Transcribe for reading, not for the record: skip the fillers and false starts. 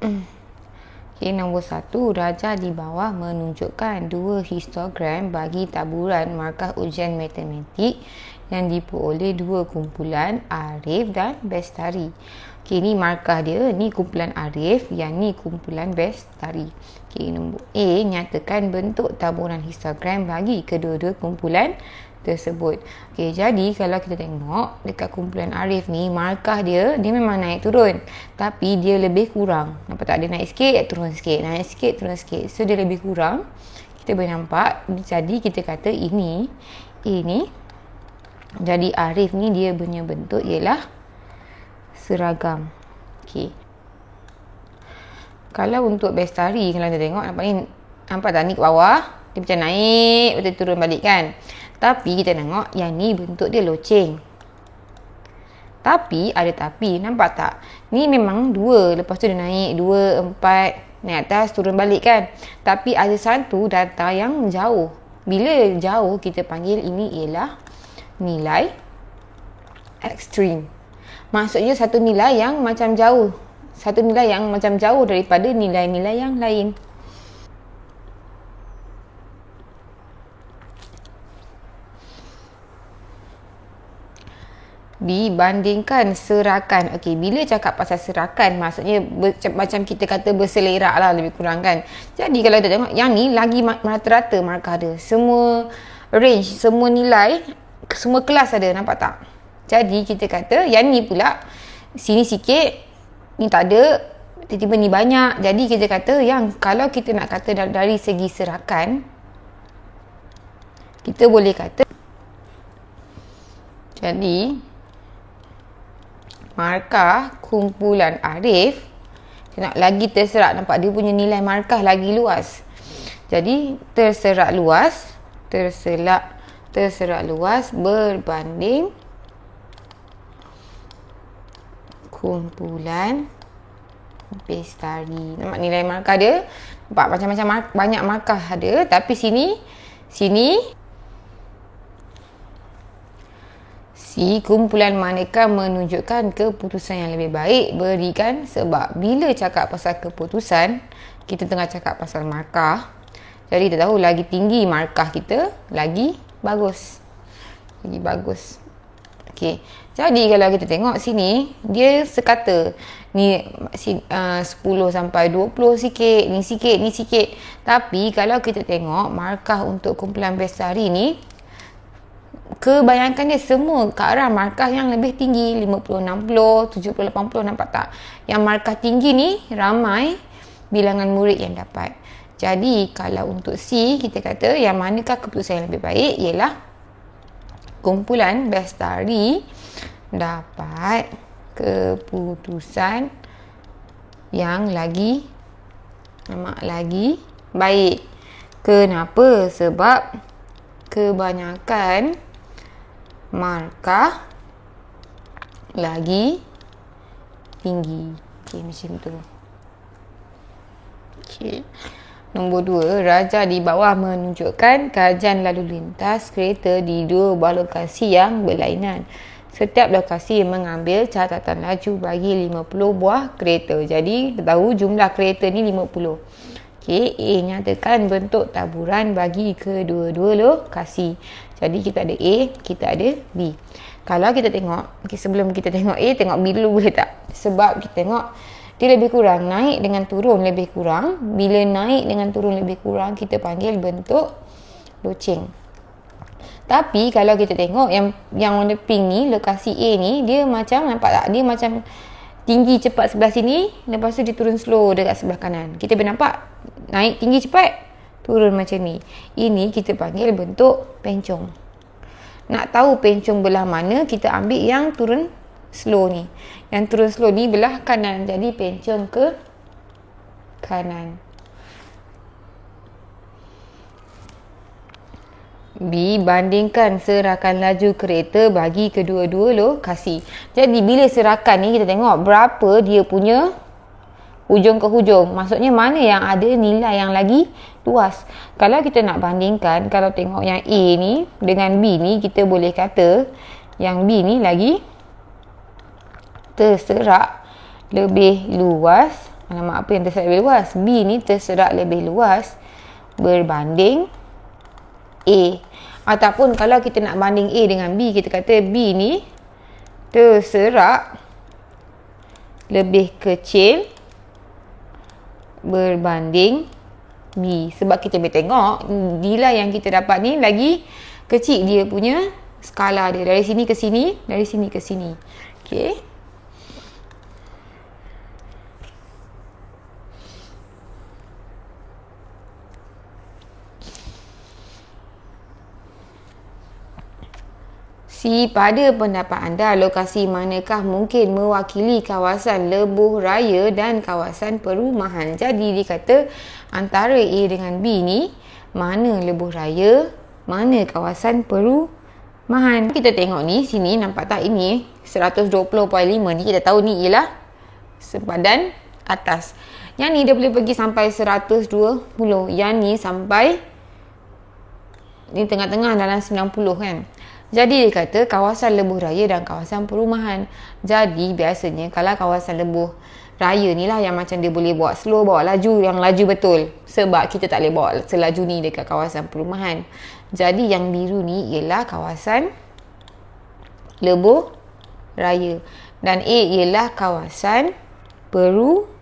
Okay, nombor 1, darjah di bawah menunjukkan dua histogram bagi taburan markah ujian matematik yang diperoleh dua kumpulan Arif dan Bestari. Okay, ni markah dia, ni kumpulan Arif, yang ni kumpulan Bestari. Okay, nombor A, nyatakan bentuk taburan histogram bagi kedua-dua kumpulan tersebut. Okey, jadi kalau kita tengok dekat kumpulan Arif ni, markah dia memang naik turun, tapi dia lebih kurang. Nampak tak? Dia naik sikit, turun sikit, naik sikit, turun sikit. So dia lebih kurang. Kita boleh nampak. Jadi kita kata ini jadi Arif ni dia punya bentuk ialah seragam. Okey. Kalau untuk Bestari, kalau kita tengok, nampak tak ni ke bawah, dia macam naik, betul turun balik kan. Tapi kita tengok yang ni bentuk dia loceng. Tapi ada tapi, nampak tak? Ni memang 2, lepas tu dia naik 2, 4, naik atas, turun balik kan. Tapi ada satu data yang jauh. Bila jauh, kita panggil ini ialah nilai ekstrim. Maksudnya satu nilai yang macam jauh. Satu nilai yang macam jauh daripada nilai-nilai yang lain. Dibandingkan serakan. Okey, bila cakap pasal serakan, maksudnya macam kita kata berselerak lah, lebih kurang kan. Jadi kalau kita tengok, yang ni lagi rata-rata markah dia. Semua range, semua nilai, semua kelas ada, nampak tak? Jadi kita kata, yang ni pula, sini sikit, ni tak ada, tiba-tiba ni banyak. Jadi kita kata, yang kalau kita nak kata dari segi serakan, kita boleh kata, jadi markah kumpulan Arif nak lagi terserak, nampak dia punya nilai markah lagi luas. Jadi terserak luas berbanding kumpulan Bestari. Nampak nilai markah dia, nampak macam-macam banyak markah ada, tapi sini si kumpulan manakah menunjukkan keputusan yang lebih baik berikan sebab. Bila cakap pasal keputusan, kita tengah cakap pasal markah. Jadi kita tahu lagi tinggi markah kita, lagi bagus. Okey. Jadi kalau kita tengok sini, dia sekata ni 10 sampai 20 sikit, ni sikit. Tapi kalau kita tengok markah untuk kumpulan Bestari ni, kebanyakan dia semua ke arah markah yang lebih tinggi, 50, 60, 70, 80, nampak tak? Yang markah tinggi ni ramai bilangan murid yang dapat. Jadi kalau untuk C, kita kata yang manakah keputusan yang lebih baik ialah kumpulan Bestari dapat keputusan yang lagi baik. Kenapa? Sebab kebanyakan markah lagi tinggi. Okey, macam tu. Okey. Nombor 2, darjah di bawah menunjukkan kajian lalu lintas kereta di dua buah lokasi yang berlainan. Setiap lokasi mengambil catatan laju bagi 50 buah kereta. Jadi, kita tahu jumlah kereta ni 50. Okey, A nyatakan bentuk taburan bagi kedua-dua lokasi. Jadi kita ada A, kita ada B. Kalau kita tengok, sebelum kita tengok A, tengok B dulu boleh tak? Sebab kita tengok dia lebih kurang, naik dengan turun lebih kurang. Bila naik dengan turun lebih kurang, kita panggil bentuk loceng. Tapi kalau kita tengok yang warna pink ni, lokasi A ni, dia macam, nampak tak? Dia macam tinggi cepat sebelah sini, lepas tu dia turun slow dekat sebelah kanan. Kita boleh nampak naik tinggi cepat, turun macam ni. Ini kita panggil bentuk pencong. Nak tahu pencong belah mana, kita ambil yang turun slow ni. Yang turun slow ni belah kanan, jadi pencong ke kanan. B, bandingkan serakan laju kereta bagi kedua-dua lokasi. Jadi bila serakan ni kita tengok berapa dia punya hujung ke hujung. Maksudnya mana yang ada nilai yang lagi luas. Kalau kita nak bandingkan, kalau tengok yang A ni dengan B ni, kita boleh kata yang B ni lagi terserak lebih luas Alamak, apa yang terserak lebih luas? B ni terserak lebih luas berbanding A. Ataupun kalau kita nak banding A dengan B, kita kata B ni terserak lebih kecil berbanding B. Sebab kita boleh tengok nilai yang kita dapat ni lagi kecil dia punya skala dia. Dari sini ke sini, dari sini ke sini. Okey. C. Pada pendapat anda, lokasi manakah mungkin mewakili kawasan lebuh raya dan kawasan perumahan? Jadi dia kata antara A dengan B ni, mana lebuh raya, mana kawasan perumahan. Kita tengok ni, sini nampak tak ini 120.5 ni, kita tahu ni ialah sempadan atas. Yang ni dia boleh pergi sampai 120. Yang ni sampai ni tengah-tengah dalam 90 kan. Jadi dia kata kawasan lebuh raya dan kawasan perumahan. Jadi biasanya kalau kawasan lebuh raya ni lah yang macam dia boleh bawa slow, bawa laju, yang laju betul. Sebab kita tak boleh bawa selaju ni dekat kawasan perumahan. Jadi yang biru ni ialah kawasan lebuh raya. Dan A ialah kawasan perumahan.